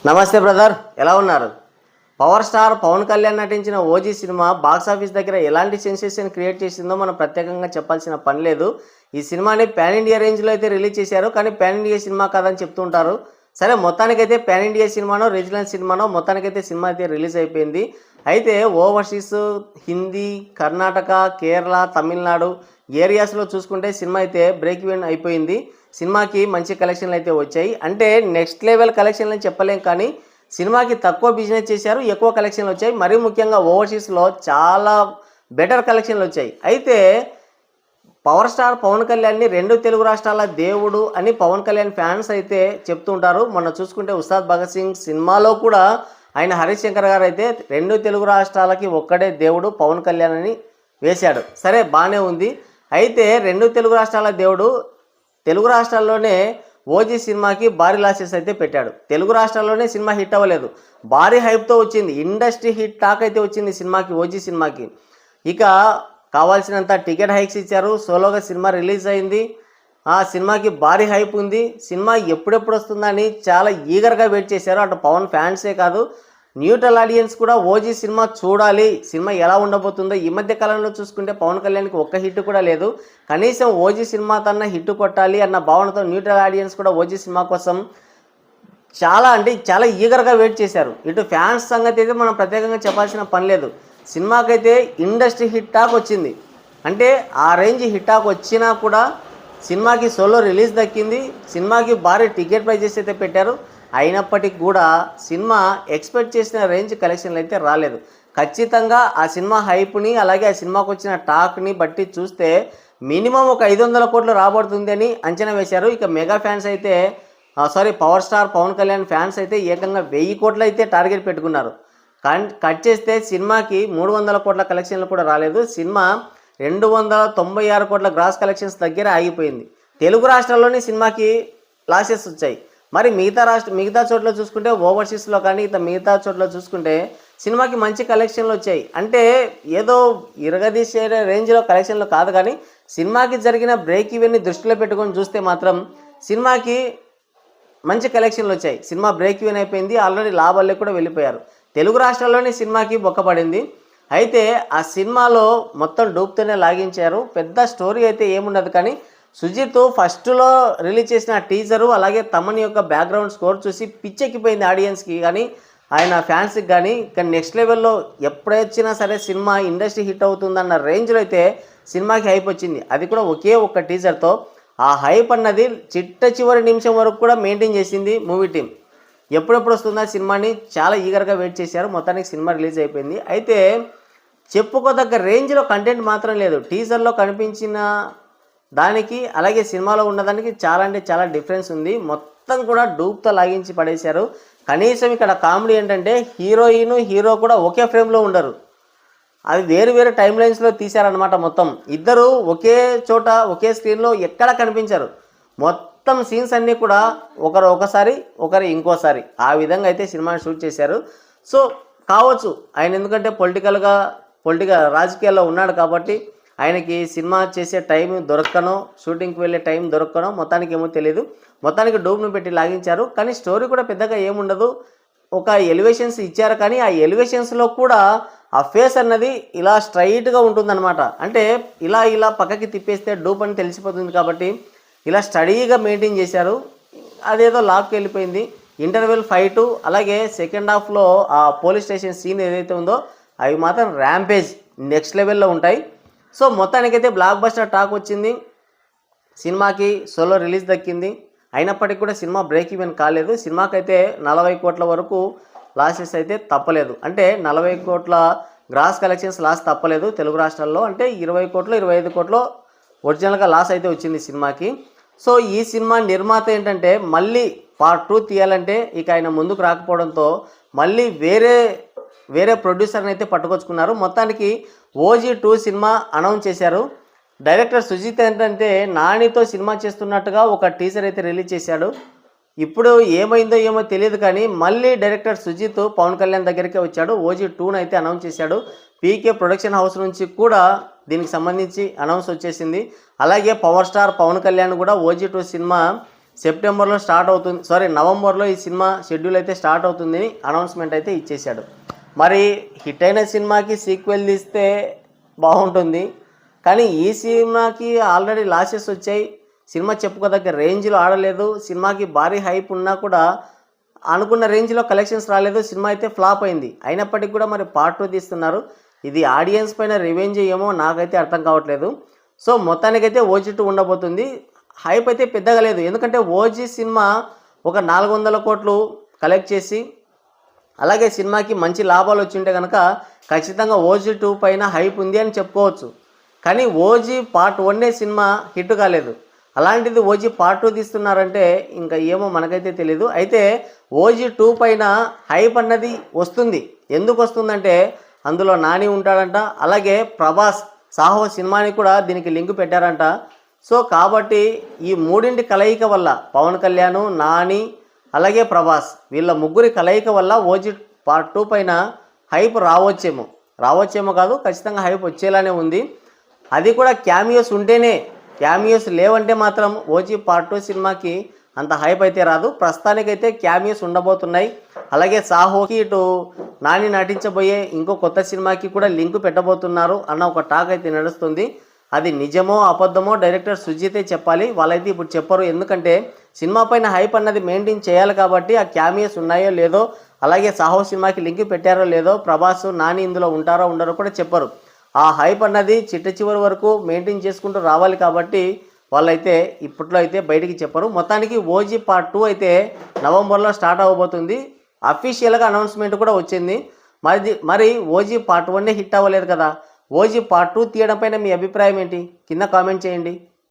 నమస్తే బ్రదర్, ఎలా ఉన్నారు? పవర్ స్టార్ పవన్ కళ్యాణ్ నటించిన ఓజీ సినిమా బాక్సాఫీస్ దగ్గర ఎలాంటి సెన్సేషన్ క్రియేట్ చేసిందో మనం ప్రత్యేకంగా చెప్పాల్సిన పని లేదు. ఈ సినిమాని పాన్ ఇండియా రేంజ్లో అయితే రిలీజ్ చేశారు, కానీ పాన్ ఇండియా సినిమా కాదని చెప్తుంటారు. సరే, మొత్తానికైతే పాన్ ఇండియా సినిమానో రీజనల్ సినిమానో మొత్తానికైతే సినిమా అయితే రిలీజ్ అయిపోయింది. అయితే ఓవర్సీస్ హిందీ, కర్ణాటక, కేరళ, తమిళనాడు ఏరియాస్లో చూసుకుంటే సినిమా అయితే బ్రేక్ ఈవెన్ అయిపోయింది. సినిమాకి మంచి కలెక్షన్లు అయితే వచ్చాయి. అంటే నెక్స్ట్ లెవెల్ కలెక్షన్లు అని చెప్పలేం, కానీ సినిమాకి తక్కువ బిజినెస్ చేశారు, ఎక్కువ కలెక్షన్లు వచ్చాయి. మరీ ముఖ్యంగా ఓవర్సీస్లో చాలా బెటర్ కలెక్షన్లు వచ్చాయి. అయితే పవర్ స్టార్ పవన్ కళ్యాణ్ని రెండు తెలుగు రాష్ట్రాల దేవుడు అని పవన్ కళ్యాణ్ ఫ్యాన్స్ అయితే చెప్తుంటారు. మొన్న చూసుకుంటే ఉస్తాద్ భగత్ సింగ్ సినిమాలో కూడా ఆయన హరీష్ శంకర్ గారు అయితే రెండు తెలుగు రాష్ట్రాలకి ఒక్కడే దేవుడు పవన్ కళ్యాణ్ అని వేశాడు. సరే, బాగానే ఉంది. అయితే రెండు తెలుగు రాష్ట్రాల దేవుడు తెలుగు రాష్ట్రాల్లోనే ఓజీ సినిమాకి భారీ లాసెస్ అయితే పెట్టాడు. తెలుగు రాష్ట్రాల్లోనే సినిమా హిట్ అవ్వలేదు, భారీ హైప్తో వచ్చింది, ఇండస్ట్రీ హిట్ టాక్ అయితే వచ్చింది సినిమాకి, ఓజీ సినిమాకి. ఇక కావాల్సినంత టికెట్ హైక్స్ ఇచ్చారు, సోలోగా సినిమా రిలీజ్ అయింది. ఆ సినిమాకి భారీ హైప్ ఉంది. సినిమా ఎప్పుడెప్పుడు వస్తుందని చాలా ఈగర్గా వెయిట్ చేశారు. అటు పవన్ ఫ్యాన్సే కాదు, న్యూట్రల్ ఆడియన్స్ కూడా ఓజీ సినిమా చూడాలి, సినిమా ఎలా ఉండబోతుందో. ఈ మధ్య కాలంలో చూసుకుంటే పవన్ కళ్యాణ్కి ఒక్క హిట్ కూడా లేదు. కనీసం ఓజీ సినిమా తన హిట్ కొట్టాలి అన్న భావనతో న్యూట్రల్ ఆడియన్స్ కూడా ఓజీ సినిమా కోసం చాలా ఈగర్గా వెయిట్ చేశారు. ఇటు ఫ్యాన్స్ సంగతి అయితే మనం ప్రత్యేకంగా చెప్పాల్సిన పని లేదు. సినిమాకైతే ఇండస్ట్రీ హిట్ టాక్ వచ్చింది. అంటే ఆ రేంజ్ హిట్ టాక్ వచ్చినా కూడా సినిమాకి సోలో రిలీజ్ దక్కింది. సినిమాకి భారీ టికెట్ ప్రైజెస్ అయితే పెట్టారు. అయినప్పటికీ కూడా సినిమా ఎక్స్పెక్ట్ చేసిన రేంజ్ కలెక్షన్లు అయితే రాలేదు. ఖచ్చితంగా ఆ సినిమా హైప్ని, అలాగే ఆ సినిమాకు వచ్చిన టాక్ని బట్టి చూస్తే మినిమం ఒక 500 కోట్లు రాబడుతుంది అని అంచనా వేశారు. ఇక మెగా ఫ్యాన్స్ అయితే power star Pawan Kalyan fans అయితే ఏకంగా 1000 కోట్లు అయితే టార్గెట్ పెట్టుకున్నారు. కట్ చేస్తే సినిమాకి 300 కోట్ల కలెక్షన్లు కూడా రాలేదు. సినిమా 296 కోట్ల గ్రాస్ కలెక్షన్స్ దగ్గర ఆగిపోయింది. తెలుగు రాష్ట్రాల్లోనే సినిమాకి లాసెస్ వచ్చాయి. మరి మిగతా చోట్ల చూసుకుంటే ఓవర్సీస్లో కానీ మిగతా చోట్ల చూసుకుంటే సినిమాకి మంచి కలెక్షన్లు వచ్చాయి. అంటే ఏదో ఇరగదీసే రేంజ్లో కలెక్షన్లు కాదు, కానీ సినిమాకి జరిగిన బ్రేక్ ఈవెన్ని దృష్టిలో పెట్టుకొని చూస్తే మాత్రం సినిమాకి మంచి కలెక్షన్లు వచ్చాయి. సినిమా బ్రేక్ ఈవెన్ అయిపోయింది, ఆల్రెడీ లాభాల్లో కూడా వెళ్ళిపోయారు. తెలుగు రాష్ట్రాల్లోనే సినిమాకి బొక్కపడింది. అయితే ఆ సినిమాలో మొత్తం డూప్తోనే లాగించారు. పెద్ద స్టోరీ అయితే ఏముండదు, కానీ సుజిత్ ఫస్ట్లో రిలీజ్ చేసిన టీజరు, అలాగే తమన్ యొక్క బ్యాక్గ్రౌండ్ స్కోర్ చూసి పిచ్చెక్కిపోయింది ఆడియన్స్కి కానీ, ఆయన ఫ్యాన్స్కి కానీ. కానీ నెక్స్ట్ లెవెల్లో ఎప్పుడొచ్చినా సరే సినిమా ఇండస్ట్రీ హిట్ అవుతుందన్న రేంజ్లో అయితే సినిమాకి హైప్ వచ్చింది. అది కూడా ఒకే ఒక్క టీజర్తో. ఆ హైప్ అన్నది చివరి నిమిషం వరకు కూడా మెయింటైన్ చేసింది మూవీ టీం. ఎప్పుడెప్పుడు వస్తుందా సినిమాని చాలా ఈగర్గా వెయిట్ చేశారు. మొత్తానికి సినిమా రిలీజ్ అయిపోయింది. అయితే చెప్పుకోదగ్గ రేంజ్లో కంటెంట్ మాత్రం లేదు. టీజర్లో కనిపించిన దానికి అలాగే సినిమాలో ఉన్నదానికి చాలా డిఫరెన్స్ ఉంది. మొత్తం కూడా డూప్తో లాగించి పడేశారు. కనీసం ఇక్కడ కామెడీ ఏంటంటే హీరోయిన్ హీరో కూడా ఒకే ఫ్రేమ్లో ఉండరు, అది వేరు టైం లైన్స్లో తీశారనమాట. మొత్తం ఇద్దరు ఒకే చోట ఒకే స్క్రీన్లో ఎక్కడ కనిపించారు. మొత్తం సీన్స్ అన్నీ కూడా ఒకరు ఒకసారి ఒకరు ఇంకోసారి ఆ విధంగా అయితే సినిమాని షూట్ చేశారు. సో కావచ్చు ఆయన ఎందుకంటే పొలిటికల్ రాజకీయాల్లో ఉన్నాడు కాబట్టి ఆయనకి సినిమా చేసే టైం దొరకనో, షూటింగ్కి వెళ్ళే టైం దొరకనో, మొత్తానికి ఏమో తెలియదు. మొత్తానికి డూబ్ను పెట్టి లాగించారు. కానీ స్టోరీ కూడా పెద్దగా ఏముండదు. ఒక ఎలివేషన్స్ ఇచ్చారు, కానీ ఆ ఎలివేషన్స్లో కూడా ఆ ఫేస్ అన్నది ఇలా స్ట్రైట్గా ఉంటుందన్నమాట. అంటే ఇలా పక్కకి తిప్పేస్తే డూప్ అని తెలిసిపోతుంది కాబట్టి ఇలా స్టడీగా మెయింటైన్ చేశారు. అదేదో లాక్కి వెళ్ళిపోయింది. ఇంటర్వెల్ ఫైటు, అలాగే సెకండ్ హాఫ్లో ఆ పోలీస్ స్టేషన్ సీన్ ఏదైతే ఉందో అవి మాత్రం ర్యాంపేజ్ నెక్స్ట్ లెవెల్లో ఉంటాయి. సో మొత్తానికైతే బ్లాక్ బస్టర్ టాక్ వచ్చింది. సినిమాకి సోలో రిలీజ్ దక్కింది. అయినప్పటికీ కూడా సినిమా బ్రేక్ ఈవెన్ కాలేదు. సినిమాకైతే 40 కోట్ల వరకు లాసెస్ అయితే తప్పలేదు. అంటే 40 కోట్ల గ్రాస్ కలెక్షన్స్ లాస్ తప్పలేదు తెలుగు రాష్ట్రాల్లో. అంటే 20 కోట్లు 25 కోట్లు ఒరిజినల్గా లాస్ అయితే వచ్చింది సినిమాకి. సో ఈ సినిమా నిర్మాత ఏంటంటే మళ్ళీ పార్ట్ 2 తీయాలంటే ఇక ఆయన ముందుకు రాకపోవడంతో మళ్ళీ వేరే ప్రొడ్యూసర్ని అయితే పట్టుకొచ్చుకున్నారు. మొత్తానికి ఓజీ 2 సినిమా అనౌన్స్ చేశారు. డైరెక్టర్ సుజిత్ ఏంటంటే నానితో సినిమా చేస్తున్నట్టుగా ఒక టీజర్ అయితే రిలీజ్ చేశాడు. ఇప్పుడు ఏమైందో ఏమో తెలియదు, కానీ మళ్ళీ డైరెక్టర్ సుజిత్ పవన్ కళ్యాణ్ దగ్గరికే వచ్చాడు. ఓజీ 2ను అయితే అనౌన్స్ చేశాడు. పీకే ప్రొడక్షన్ హౌస్ నుంచి కూడా దీనికి సంబంధించి అనౌన్స్ వచ్చేసింది. అలాగే పవర్ స్టార్ పవన్ కళ్యాణ్ కూడా ఓజీ 2 సినిమా సెప్టెంబర్లో స్టార్ట్ అవుతుంది, నవంబర్లో ఈ సినిమా షెడ్యూల్ అయితే స్టార్ట్ అవుతుందని అనౌన్స్మెంట్ అయితే ఇచ్చేశాడు. మరి హిట్ అయిన సినిమాకి సీక్వెల్ తీస్తే బాగుంటుంది, కానీ ఈ సినిమాకి ఆల్రెడీ లాసెస్ వచ్చాయి, సినిమా చెప్పుకోదగ్గ రేంజ్లో ఆడలేదు, సినిమాకి భారీ హైప్ ఉన్నా కూడా అనుకున్న రేంజ్లో కలెక్షన్స్ రాలేదు, సినిమా అయితే ఫ్లాప్ అయింది. అయినప్పటికీ కూడా మరి పార్ట్ 2 తీస్తున్నారు. ఇది ఆడియన్స్ పైన రివెంజ్ ఏమో నాకైతే అర్థం కావట్లేదు. సో మొత్తానికైతే ఓజీ 2 ఉండబోతుంది. హైప్ అయితే పెద్దగా లేదు, ఎందుకంటే ఓజీ సినిమా ఒక 400 కోట్లు కలెక్ట్ చేసి అలాగే సినిమాకి మంచి లాభాలు వచ్చింటే కనుక ఖచ్చితంగా ఓజీ 2 పైన హైప్ ఉంది అని చెప్పుకోవచ్చు. కానీ ఓజీ పార్ట్ 1 సినిమా హిట్ కాలేదు, అలాంటిది ఓజీ పార్ట్ 2 తీస్తున్నారంటే ఇంకా ఏమో మనకైతే తెలీదు. అయితే ఓజీ 2 పైన హైప్ అన్నది వస్తుంది. ఎందుకు వస్తుందంటే అందులో నాని ఉంటాడంట, అలాగే ప్రభాస్ సాహో సినిమాని కూడా దీనికి లింక్ పెట్టారంట. సో కాబట్టి ఈ మూడింటి కలయిక వల్ల పవన్ కళ్యాణ్, నాని అలాగే ప్రభాస్ వీళ్ళ ముగ్గురి కలయిక వల్ల ఓజీ పార్ట్ 2 పైన హైప్ రావచ్చేమో కాదు, ఖచ్చితంగా హైప్ వచ్చేలానే ఉంది. అది కూడా క్యామియోస్ ఉంటేనే, క్యామియోస్ లేవంటే మాత్రం ఓజీ పార్ట్ 2 సినిమాకి అంత హైప్ అయితే రాదు. ప్రస్తుతానికైతే క్యామియోస్ ఉండబోతున్నాయి. అలాగే సాహోకి ఇటు నాని నటించబోయే ఇంకో కొత్త సినిమాకి కూడా లింక్ పెట్టబోతున్నారు అన్న ఒక టాక్ అయితే నడుస్తుంది. అది నిజమో అబద్ధమో డైరెక్టర్ సుజితే చెప్పాలి, వాళ్ళైతే ఇప్పుడు చెప్పరు. ఎందుకంటే సినిమా పైన హైప్ అన్నది మెయింటైన్ చేయాలి కాబట్టి ఆ క్యామియోస్ ఉన్నాయో లేదో, అలాగే సాహో సినిమాకి లింక్ పెట్టారో లేదో, ప్రభాస్ నాని ఇందులో ఉంటారో ఉండరో కూడా చెప్పరు. ఆ హైప్ అన్నది చివరి వరకు మెయింటైన్ చేసుకుంటూ రావాలి కాబట్టి వాళ్ళైతే ఇప్పట్లో అయితే బయటికి చెప్పరు. మొత్తానికి ఓజీ పార్ట్ 2 అయితే నవంబర్లో స్టార్ట్ అవ్వబోతుంది. అఫీషియల్గా అనౌన్స్మెంట్ కూడా వచ్చింది. మరి ఓజీ పార్ట్ 1 హిట్ అవ్వలేదు కదా, ఓజీ పార్ట్ 2 తీయడం పైన మీ అభిప్రాయం ఏంటి? కింద కామెంట్ చేయండి.